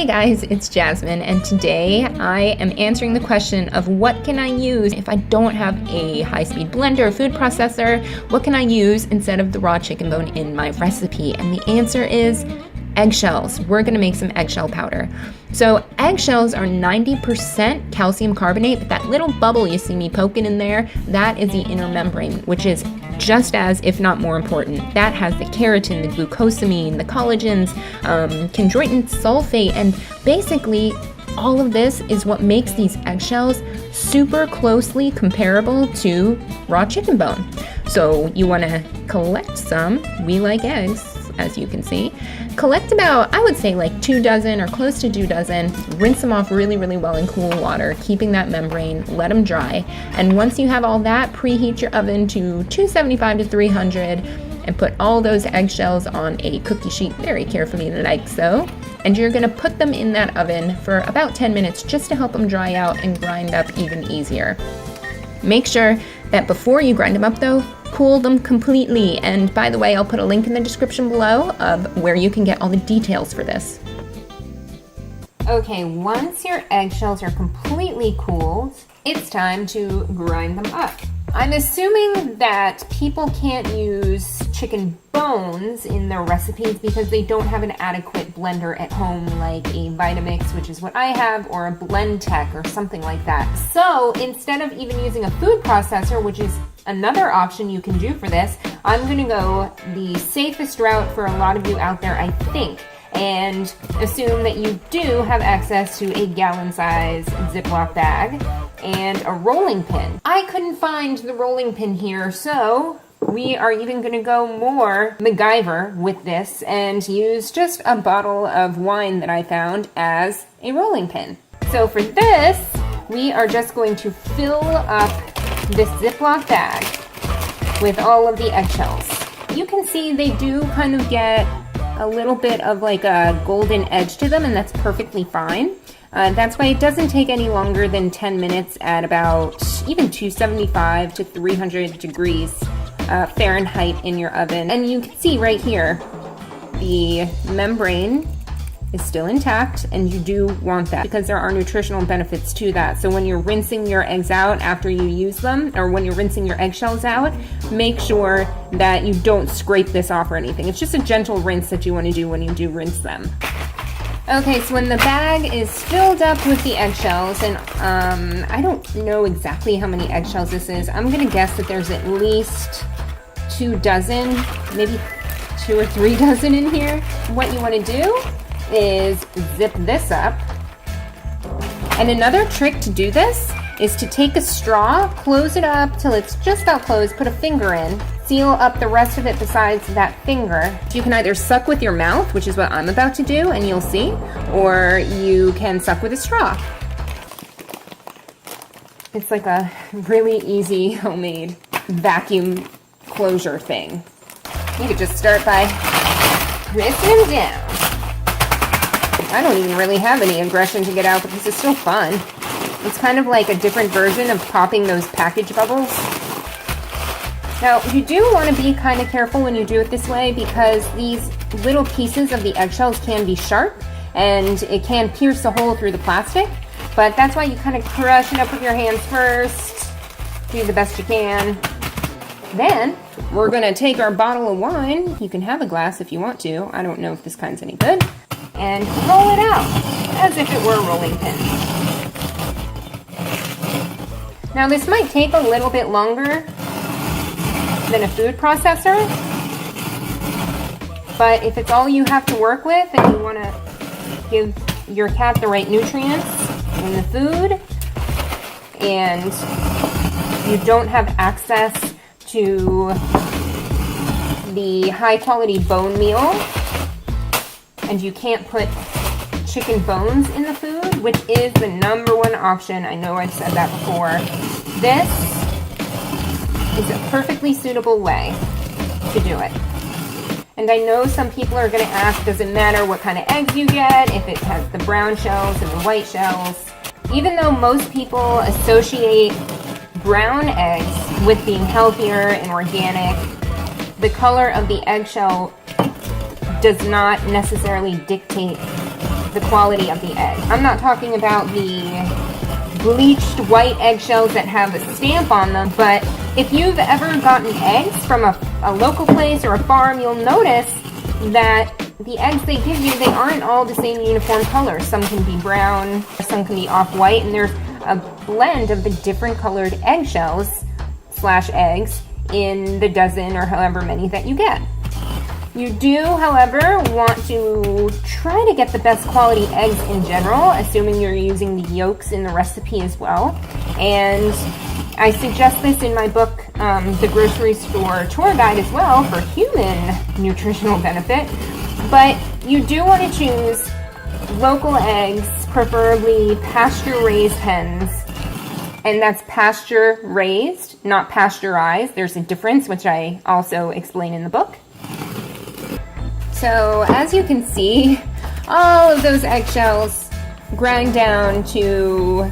guys, it's Jasmine, and today I am answering the question of what can I use if I don't have a high-speed blender or food processor? What can I use instead of the raw chicken bone in my recipe? And the answer is eggshells. We're gonna make some eggshell powder. So eggshells are 90% calcium carbonate, but that little bubble you see me poking in there, that is the inner membrane, which is just as, if not more important. That has the keratin, the glucosamine, the collagens, chondroitin sulfate, and basically all of this is what makes these eggshells super closely comparable to raw chicken bone. So you wanna collect some. We like eggs, as you can see. Collect about, I would say like 2 dozen or close to 2 dozen, rinse them off really, really well in cool water, keeping that membrane, let them dry. And once you have all that, preheat your oven to 275 to 300 and put all those eggshells on a cookie sheet very carefully like so. And you're gonna put them in that oven for about 10 minutes just to help them dry out and grind up even easier. Make sure that before you grind them up though, cool them completely. And by the way, I'll put a link in the description below of where you can get all the details for this. Okay, once your eggshells are completely cooled, it's time to grind them up. I'm assuming that people can't use chicken bones in their recipes because they don't have an adequate blender at home, like a Vitamix, which is what I have, or a Blendtec or something like that. So instead of even using a food processor, which is another option you can do for this, I'm gonna go the safest route for a lot of you out there, I think, and assume that you do have access to a gallon-size Ziploc bag and a rolling pin. I couldn't find the rolling pin here, so we are even gonna go more MacGyver with this and use just a bottle of wine that I found as a rolling pin. So for this, we are just going to fill up this Ziploc bag with all of the eggshells. You can see they do kind of get a little bit of like a golden edge to them, and that's perfectly fine. That's why it doesn't take any longer than 10 minutes at about even 275 to 300 degrees Fahrenheit in your oven. And you can see right here, the membrane is still intact, and you do want that because there are nutritional benefits to that. So when you're rinsing your eggs out after you use them, or when you're rinsing your eggshells out, make sure that you don't scrape this off or anything. It's just a gentle rinse that you want to do when you do rinse them. Okay, so when the bag is filled up with the eggshells, and I don't know exactly how many eggshells this is. I'm gonna guess that there's at least 2 dozen, maybe 2 or 3 dozen in here. What you wanna do is zip this up. And another trick to do this is to take a straw, close it up till it's just about closed, put a finger in, seal up the rest of it besides that finger. You can either suck with your mouth, which is what I'm about to do, and you'll see, or you can suck with a straw. It's like a really easy homemade vacuum closure thing. You could just start by pressing them down. I don't even really have any aggression to get out, but this is still fun. It's kind of like a different version of popping those package bubbles. Now, you do want to be kind of careful when you do it this way because these little pieces of the eggshells can be sharp and it can pierce a hole through the plastic, but that's why you kind of crush it up with your hands first, do the best you can. Then, we're going to take our bottle of wine. You can have a glass if you want to. I don't know if this kind's any good. And roll it out as if it were a rolling pin. Now this might take a little bit longer than a food processor, but if it's all you have to work with and you want to give your cat the right nutrients in the food, and you don't have access to the high quality bone meal, and you can't put chicken bones in the food, which is the #1 option. I know I've said that before. This is a perfectly suitable way to do it. And I know some people are going to ask, does it matter what kind of eggs you get, if it has the brown shells and the white shells? Even though most people associate brown eggs with being healthier and organic, the color of the eggshell does not necessarily dictate the quality of the egg. I'm not talking about the bleached white eggshells that have a stamp on them, but if you've ever gotten eggs from a local place or a farm, you'll notice that the eggs they give you, they aren't all the same uniform color. Some can be brown, some can be off-white, and there's a blend of the different colored eggshells / eggs in the dozen or however many that you get. You do, however, want to try to get the best quality eggs in general, assuming you're using the yolks in the recipe as well. And I suggest this in my book, The Grocery Store Tour Guide as well, for human nutritional benefit. But you do want to choose local eggs, preferably pasture-raised hens. And that's pasture-raised, not pasteurized. There's a difference, which I also explain in the book. So as you can see, all of those eggshells grind down to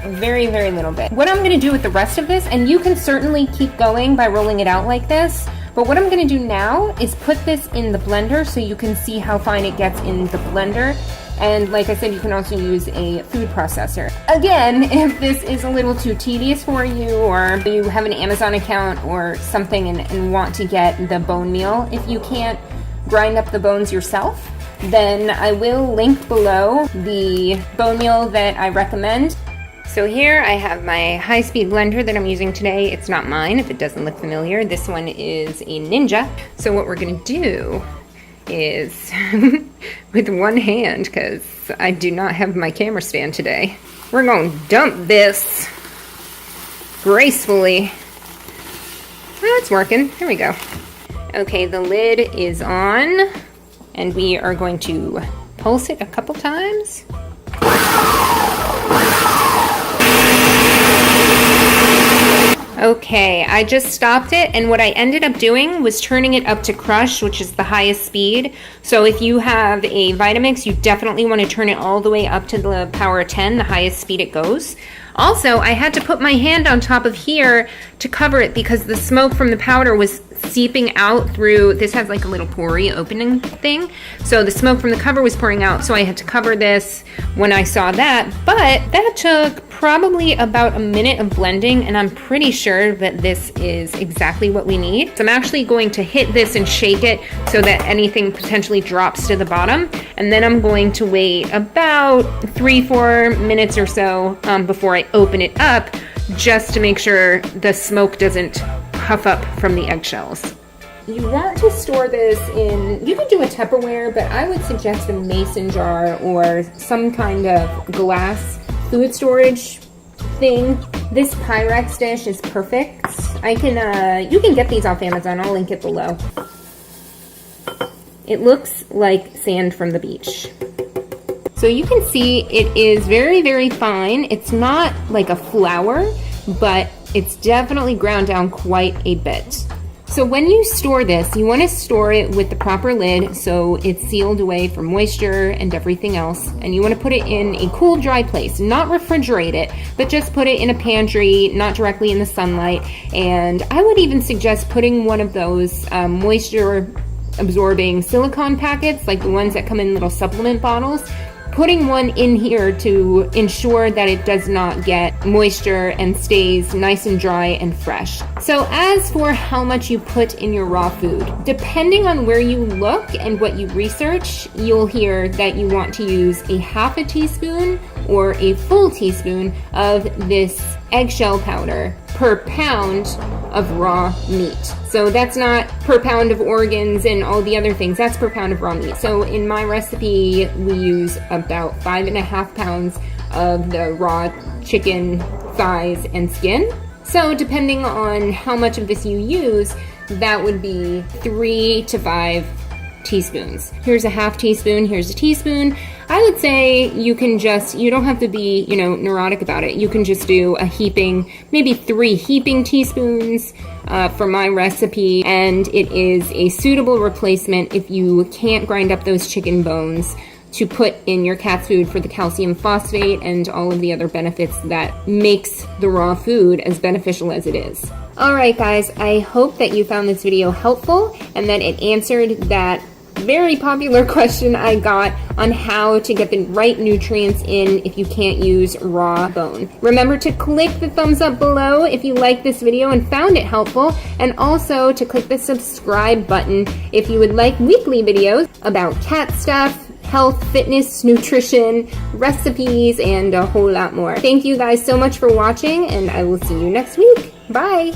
very, very little bit. What I'm going to do with the rest of this, and you can certainly keep going by rolling it out like this, but what I'm going to do now is put this in the blender so you can see how fine it gets in the blender. And like I said, you can also use a food processor. Again, if this is a little too tedious for you, or you have an Amazon account or something and want to get the bone meal, if you can't grind up the bones yourself, then I will link below the bone meal that I recommend. So here I have my high-speed blender that I'm using today. It's not mine, if it doesn't look familiar. This one is a Ninja. So what we're gonna do is, with one hand, because I do not have my camera stand today, we're gonna dump this gracefully. Well, it's working, there we go. Okay, the lid is on, and we are going to pulse it a couple times. Okay, I just stopped it, and what I ended up doing was turning it up to crush, which is the highest speed. So if you have a Vitamix, you definitely want to turn it all the way up to the power of 10, the highest speed it goes. Also, I had to put my hand on top of here to cover it because the smoke from the powder was seeping out through, this has like a little pori opening thing. So the smoke from the cover was pouring out, so I had to cover this when I saw that. But that took probably about a minute of blending, and I'm pretty sure that this is exactly what we need. So I'm actually going to hit this and shake it so that anything potentially drops to the bottom. And then I'm going to wait about 3-4 minutes or so before I open it up, just to make sure the smoke doesn't puff up from the eggshells. You want to store this in, you can do a Tupperware, but I would suggest a mason jar or some kind of glass food storage thing. This Pyrex dish is perfect. I can, you can get these off Amazon, I'll link it below. It looks like sand from the beach. So you can see it is very, very fine. It's not like a flour, but it's definitely ground down quite a bit. So when you store this, you want to store it with the proper lid so it's sealed away from moisture and everything else. And you want to put it in a cool, dry place. Not refrigerate it, but just put it in a pantry, not directly in the sunlight. And I would even suggest putting one of those moisture absorbing silicone packets, like the ones that come in little supplement bottles. Putting one in here to ensure that it does not get moisture and stays nice and dry and fresh. So as for how much you put in your raw food, depending on where you look and what you research, you'll hear that you want to use a ½ teaspoon or a full teaspoon of this eggshell powder per pound of raw meat. So that's not per pound of organs and all the other things, that's per pound of raw meat. So in my recipe, we use about 5½ pounds of the raw chicken thighs and skin. So depending on how much of this you use, that would be 3 to 5 teaspoons. Here's a ½ teaspoon, here's a teaspoon. I would say you can just, you don't have to be, neurotic about it. You can just do a heaping, maybe 3 heaping teaspoons for my recipe, and it is a suitable replacement if you can't grind up those chicken bones to put in your cat's food for the calcium phosphate and all of the other benefits that makes the raw food as beneficial as it is. Alright guys, I hope that you found this video helpful and that it answered that very popular question I got on how to get the right nutrients in if you can't use raw bone. Remember to click the thumbs up below if you liked this video and found it helpful, and also to click the subscribe button if you would like weekly videos about cat stuff, health, fitness, nutrition, recipes, and a whole lot more. Thank you guys so much for watching, and I will see you next week. Bye!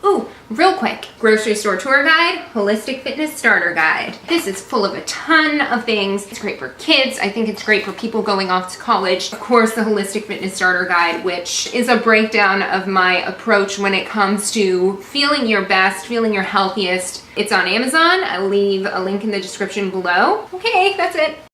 Ooh, real quick, grocery store tour guide, holistic fitness starter guide. This is full of a ton of things. It's great for kids. I think it's great for people going off to college. Of course, the holistic fitness starter guide, which is a breakdown of my approach when it comes to feeling your best, feeling your healthiest. It's on Amazon. I'll leave a link in the description below. Okay, that's it.